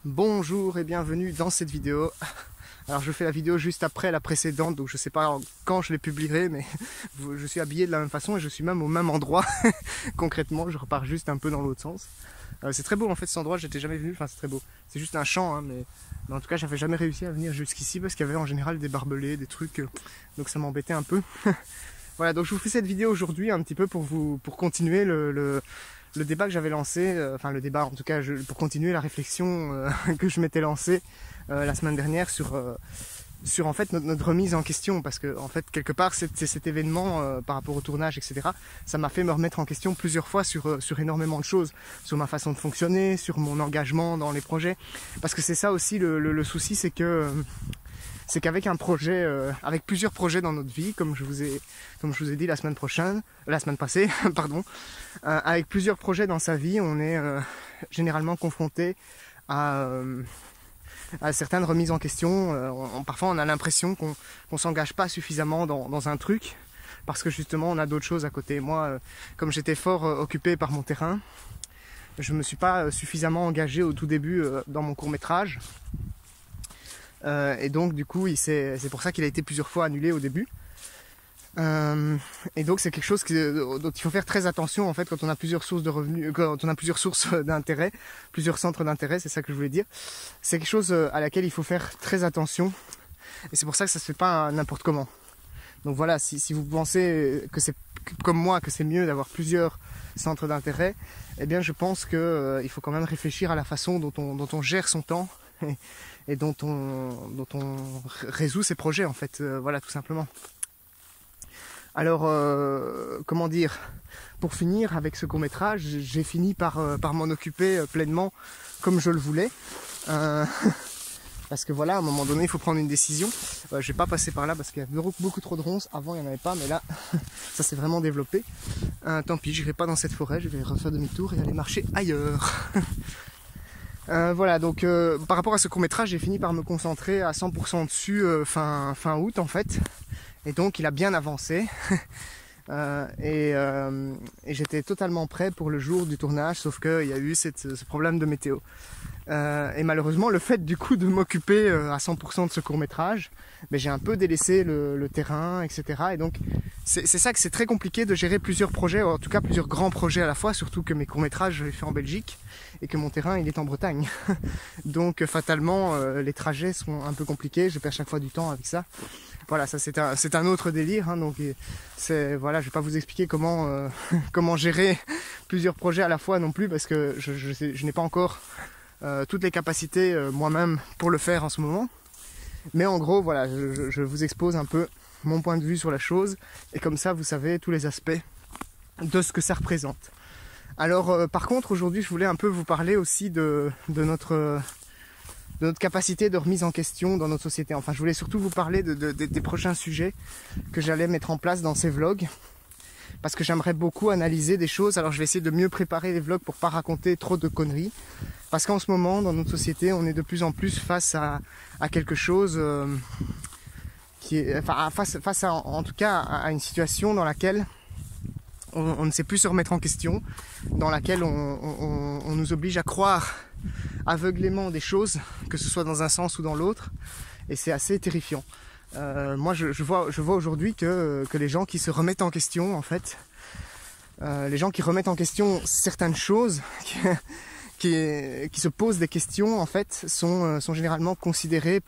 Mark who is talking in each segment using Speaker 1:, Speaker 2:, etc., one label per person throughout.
Speaker 1: Bonjour et bienvenue dans cette vidéo. Alors je fais la vidéo juste après la précédente, donc je sais pas quand je les publierai, mais je suis habillé de la même façon et je suis même au même endroit. Concrètement, je repars juste un peu dans l'autre sens. C'est très beau en fait cet endroit, j'étais jamais venu, enfin c'est très beau. C'est juste un champ, hein, mais en tout cas j'avais jamais réussi à venir jusqu'ici parce qu'il y avait en général des barbelés, des trucs, donc ça m'embêtait un peu. Voilà, donc je vous fais cette vidéo aujourd'hui un petit peu pour continuer le débat que j'avais lancé, enfin le débat en tout cas, pour continuer la réflexion que je m'étais lancée la semaine dernière sur en fait notre remise en question, parce que en fait quelque part cet événement par rapport au tournage, etc., ça m'a fait me remettre en question plusieurs fois sur énormément de choses, sur ma façon de fonctionner, sur mon engagement dans les projets, parce que c'est ça aussi le souci, c'est qu'avec un projet, avec plusieurs projets dans notre vie, comme je vous ai dit la semaine passée, pardon, avec plusieurs projets dans sa vie, on est généralement confronté à certaines remises en question. Parfois on a l'impression qu'on s'engage pas suffisamment dans un truc, parce que justement on a d'autres choses à côté. Moi, comme j'étais fort occupé par mon terrain, je me suis pas suffisamment engagé au tout début dans mon court-métrage. Et donc du coup c'est pour ça qu'il a été plusieurs fois annulé au début. Et donc c'est quelque chose dont il faut faire très attention en fait quand on a plusieurs sources de revenus, quand on a plusieurs sources d'intérêt, plusieurs centres d'intérêt, c'est ça que je voulais dire. C'est quelque chose à laquelle il faut faire très attention, et c'est pour ça que ça se fait pas n'importe comment. Donc voilà, si vous pensez que c'est comme moi, que c'est mieux d'avoir plusieurs centres d'intérêt, eh bien je pense que il faut quand même réfléchir à la façon dont on gère son temps et dont on résout ses projets en fait, voilà, tout simplement. Alors, comment dire, pour finir avec ce court-métrage, j'ai fini par m'en occuper pleinement comme je le voulais. Parce que voilà, à un moment donné, il faut prendre une décision. Je vais pas passer par là parce qu'il y a beaucoup trop de ronces. Avant, il n'y en avait pas, mais là, ça s'est vraiment développé. Tant pis, je n'irai pas dans cette forêt, je vais refaire demi-tour et aller marcher ailleurs. Voilà, donc par rapport à ce court-métrage, j'ai fini par me concentrer à 100% dessus fin août en fait. Et donc il a bien avancé. Et j'étais totalement prêt pour le jour du tournage, sauf qu'il y a eu ce problème de météo. Et malheureusement, le fait du coup de m'occuper à 100% de ce court-métrage, mais j'ai un peu délaissé le terrain, etc. Et donc c'est ça que c'est très compliqué de gérer plusieurs projets, ou en tout cas plusieurs grands projets à la fois, surtout que mes courts-métrages je les fais en Belgique et que mon terrain il est en Bretagne. Donc fatalement les trajets sont un peu compliqués, je perds chaque fois du temps avec ça. Voilà, ça c'est un autre délire, hein, donc voilà, je vais pas vous expliquer comment comment gérer plusieurs projets à la fois non plus, parce que je n'ai pas encore toutes les capacités moi-même pour le faire en ce moment. Mais en gros, voilà, je vous expose un peu mon point de vue sur la chose, et comme ça vous savez tous les aspects de ce que ça représente. Alors par contre, aujourd'hui je voulais un peu vous parler aussi de notre capacité de remise en question dans notre société. Enfin, je voulais surtout vous parler des prochains sujets que j'allais mettre en place dans ces vlogs, parce que j'aimerais beaucoup analyser des choses. Alors je vais essayer de mieux préparer les vlogs pour pas raconter trop de conneries, parce qu'en ce moment dans notre société on est de plus en plus face à quelque chose qui est, enfin face à, en tout cas à une situation dans laquelle on ne sait plus se remettre en question, dans laquelle on nous oblige à croire aveuglément des choses, que ce soit dans un sens ou dans l'autre, et c'est assez terrifiant. Moi je vois aujourd'hui que les gens qui se remettent en question en fait, les gens qui remettent en question certaines choses, qui se posent des questions en fait, sont généralement considérés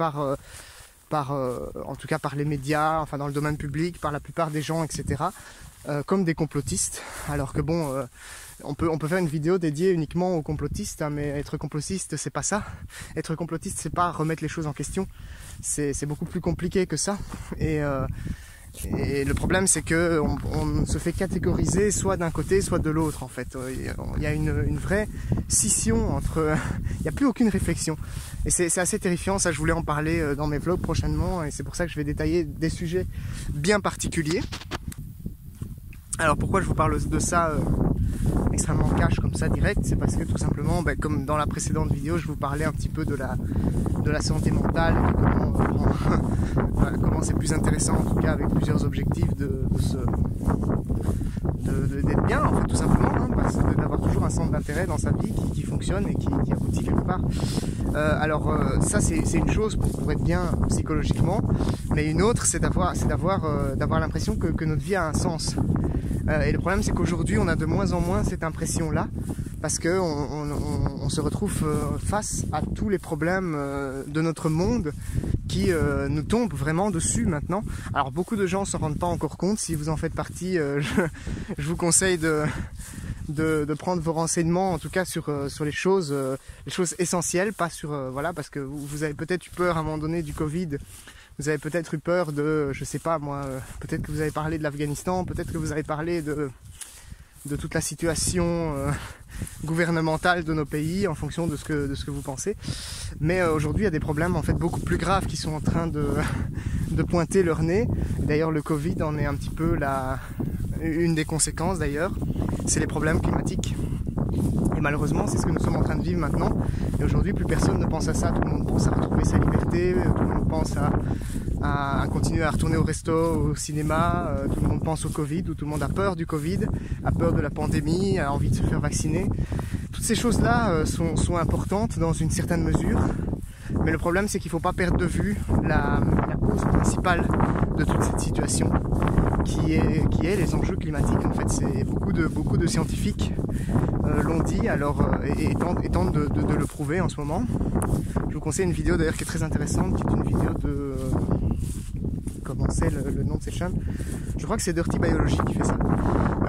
Speaker 1: en tout cas par les médias, enfin dans le domaine public, par la plupart des gens, etc., comme des complotistes. Alors que bon, on peut faire une vidéo dédiée uniquement aux complotistes, hein, mais être complotiste c'est pas ça. Être complotiste c'est pas remettre les choses en question, c'est beaucoup plus compliqué que ça. Et le problème c'est que on se fait catégoriser soit d'un côté soit de l'autre en fait. Il y a une vraie scission entre, il n'y a plus aucune réflexion, et c'est assez terrifiant. Ça, je voulais en parler dans mes vlogs prochainement, et c'est pour ça que je vais détailler des sujets bien particuliers. Alors pourquoi je vous parle de ça extrêmement cash comme ça direct, c'est parce que tout simplement, comme dans la précédente vidéo, je vous parlais un petit peu de la santé mentale, de comment c'est plus intéressant, en tout cas avec plusieurs objectifs, d'être bien en fait, tout simplement, hein, d'avoir toujours un centre d'intérêt dans sa vie qui fonctionne et qui aboutit quelque part. Ça c'est une chose pour être bien psychologiquement, mais une autre c'est d'avoir l'impression que notre vie a un sens. Et le problème c'est qu'aujourd'hui on a de moins en moins cette impression là, parce que on se retrouve face à tous les problèmes de notre monde qui nous tombent vraiment dessus maintenant. Alors beaucoup de gens ne s'en rendent pas encore compte. Si vous en faites partie, je vous conseille de prendre vos renseignements, en tout cas sur les choses essentielles, pas sur voilà, parce que vous avez peut-être eu peur à un moment donné du Covid. Vous avez peut-être eu peur de, je sais pas moi, peut-être que vous avez parlé de l'Afghanistan, peut-être que vous avez parlé de toute la situation gouvernementale de nos pays en fonction de ce que vous pensez. Mais aujourd'hui, il y a des problèmes en fait beaucoup plus graves qui sont en train de pointer leur nez. D'ailleurs, le Covid en est un petit peu une des conséquences d'ailleurs. C'est les problèmes climatiques. Et malheureusement, c'est ce que nous sommes en train de vivre maintenant. Et aujourd'hui, plus personne ne pense à ça. Tout le monde pense à retrouver sa liberté. Tout le monde pense à continuer à retourner au resto, au cinéma. Tout le monde pense au Covid, ou tout le monde a peur du Covid, a peur de la pandémie, a envie de se faire vacciner. Toutes ces choses-là sont importantes dans une certaine mesure. Mais le problème, c'est qu'il ne faut pas perdre de vue la cause principale de toute cette situation, qui est les enjeux climatiques. En fait, c'est beaucoup de scientifiques l'ont dit, et tentent de le prouver en ce moment. Je vous conseille une vidéo d'ailleurs qui est très intéressante, qui est une vidéo de... comment c'est le nom de cette chaîne? Je crois que c'est Dirty Biology qui fait ça.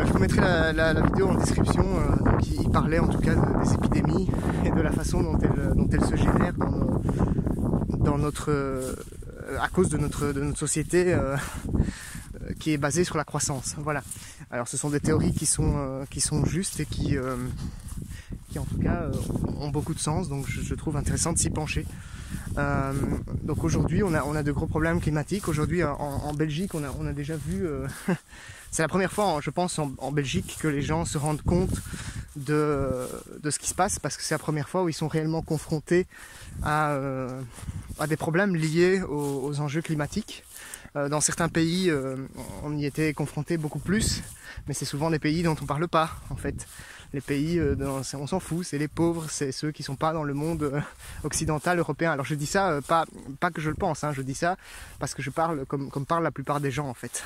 Speaker 1: Je vous mettrai la vidéo en description. Donc il parlait en tout cas des épidémies et de la façon dont elles se génèrent dans notre... à cause de notre société qui est basée sur la croissance. Voilà. Alors ce sont des théories qui sont justes et qui en tout cas ont beaucoup de sens, donc je trouve intéressant de s'y pencher. Donc aujourd'hui on a de gros problèmes climatiques. Aujourd'hui en Belgique on a déjà vu, c'est la première fois je pense en Belgique que les gens se rendent compte de ce qui se passe, parce que c'est la première fois où ils sont réellement confrontés à des problèmes liés aux enjeux climatiques. Dans certains pays, on y était confronté beaucoup plus, mais c'est souvent les pays dont on parle pas, en fait. Les pays, on s'en fout, c'est les pauvres, c'est ceux qui sont pas dans le monde occidental, européen. Alors je dis ça, pas que je le pense, hein, je dis ça parce que je parle comme parlent la plupart des gens, en fait.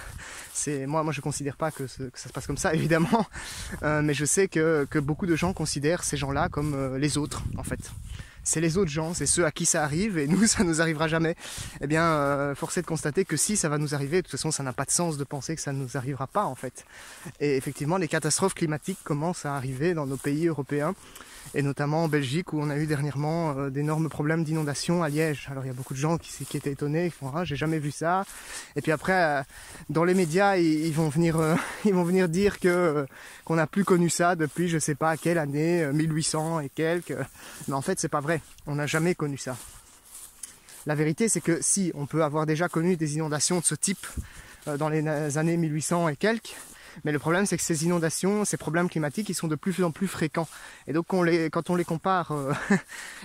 Speaker 1: Moi je considère pas que ça se passe comme ça, évidemment, mais je sais que beaucoup de gens considèrent ces gens-là comme les autres, en fait. C'est les autres gens, c'est ceux à qui ça arrive, et nous, ça nous arrivera jamais. Eh bien, force est de constater que si ça va nous arriver, de toute façon, ça n'a pas de sens de penser que ça ne nous arrivera pas, en fait. Et effectivement, les catastrophes climatiques commencent à arriver dans nos pays européens, et notamment en Belgique, où on a eu dernièrement d'énormes problèmes d'inondation à Liège. Alors, il y a beaucoup de gens qui étaient étonnés, ils font « Ah, j'ai jamais vu ça ». Et puis après, dans les médias, ils vont venir dire qu'on n'a plus connu ça depuis je sais pas à quelle année, 1800 et quelques. Mais en fait, c'est pas vrai. On n'a jamais connu ça. La vérité, c'est que si on peut avoir déjà connu des inondations de ce type dans les années 1800 et quelques, mais le problème, c'est que ces inondations, ces problèmes climatiques, ils sont de plus en plus fréquents. Et donc, quand on les compare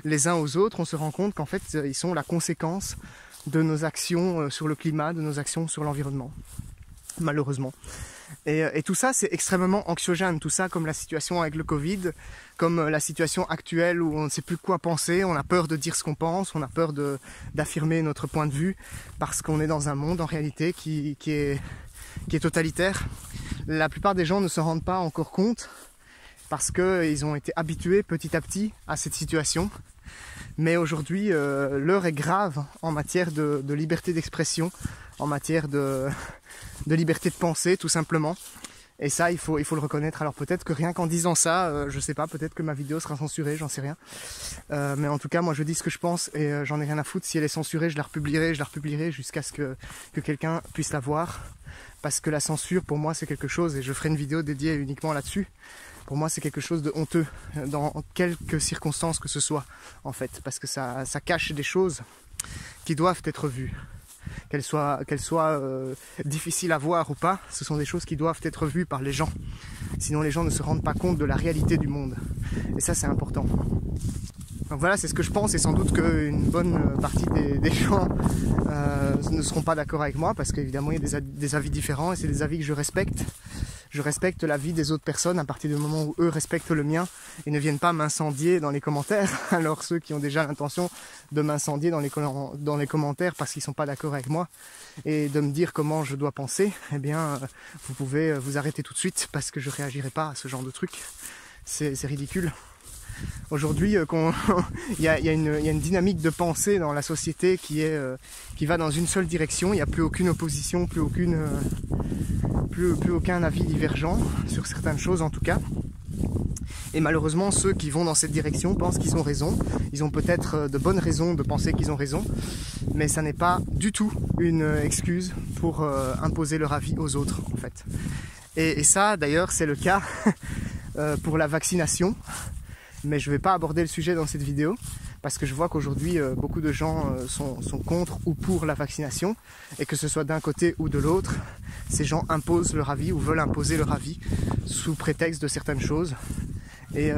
Speaker 1: les uns aux autres, on se rend compte qu'en fait, ils sont la conséquence de nos actions sur le climat, de nos actions sur l'environnement, malheureusement. Et tout ça, c'est extrêmement anxiogène. Tout ça, comme la situation avec le Covid, comme la situation actuelle où on ne sait plus quoi penser, on a peur de dire ce qu'on pense, on a peur d'affirmer notre point de vue, parce qu'on est dans un monde, en réalité, qui est totalitaire. La plupart des gens ne se rendent pas encore compte, parce qu'ils ont été habitués petit à petit à cette situation. Mais aujourd'hui, l'heure est grave en matière de liberté d'expression, en matière de liberté de penser, tout simplement. Et ça, il faut le reconnaître. Alors peut-être que rien qu'en disant ça, je sais pas, peut-être que ma vidéo sera censurée, j'en sais rien. Mais en tout cas, moi je dis ce que je pense et j'en ai rien à foutre. Si elle est censurée, je la republierai jusqu'à ce que quelqu'un puisse la voir. Parce que la censure, pour moi, c'est quelque chose, et je ferai une vidéo dédiée uniquement là-dessus. Pour moi, c'est quelque chose de honteux, dans quelques circonstances que ce soit, en fait. Parce que ça cache des choses qui doivent être vues. Qu'elles soient difficiles à voir ou pas, ce sont des choses qui doivent être vues par les gens. Sinon, les gens ne se rendent pas compte de la réalité du monde. Et ça, c'est important. Donc voilà, c'est ce que je pense, et sans doute qu'une bonne partie des gens ne seront pas d'accord avec moi, parce qu'évidemment, il y a des avis différents, et c'est des avis que je respecte. je respecte la vie des autres personnes à partir du moment où eux respectent le mien et ne viennent pas m'incendier dans les commentaires. Alors ceux qui ont déjà l'intention de m'incendier dans les commentaires parce qu'ils sont pas d'accord avec moi et de me dire comment je dois penser, eh bien vous pouvez vous arrêter tout de suite parce que je réagirai pas à ce genre de truc. C'est ridicule. Aujourd'hui, il y a une dynamique de pensée dans la société qui va dans une seule direction. Il n'y a plus aucune opposition, plus aucun avis divergent sur certaines choses en tout cas. Et malheureusement, ceux qui vont dans cette direction pensent qu'ils ont raison. Ils ont peut-être de bonnes raisons de penser qu'ils ont raison, mais ça n'est pas du tout une excuse pour imposer leur avis aux autres en fait. Et ça d'ailleurs c'est le cas pour la vaccination. Mais je ne vais pas aborder le sujet dans cette vidéo parce que je vois qu'aujourd'hui beaucoup de gens sont contre ou pour la vaccination et que ce soit d'un côté ou de l'autre, ces gens imposent leur avis ou veulent imposer leur avis sous prétexte de certaines choses et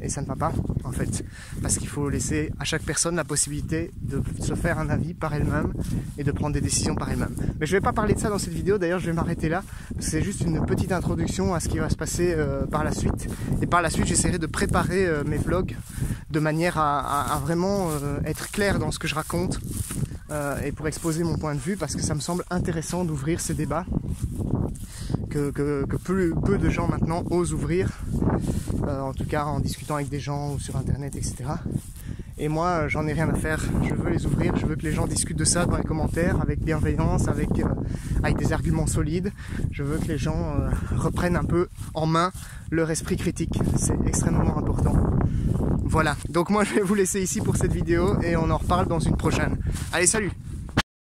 Speaker 1: ça ne va pas en fait parce qu'il faut laisser à chaque personne la possibilité de se faire un avis par elle-même et de prendre des décisions par elle-même. Mais je ne vais pas parler de ça dans cette vidéo, d'ailleurs je vais m'arrêter là. C'est juste une petite introduction à ce qui va se passer par la suite et par la suite j'essaierai de préparer mes vlogs de manière à vraiment être clair dans ce que je raconte et pour exposer mon point de vue parce que ça me semble intéressant d'ouvrir ces débats que peu de gens maintenant osent ouvrir, en tout cas en discutant avec des gens ou sur internet, etc. Et moi j'en ai rien à faire, je veux les ouvrir, je veux que les gens discutent de ça dans les commentaires avec bienveillance, avec des arguments solides. Je veux que les gens reprennent un peu en main leur esprit critique, c'est extrêmement important. Voilà, donc moi je vais vous laisser ici pour cette vidéo et on en reparle dans une prochaine. Allez, salut!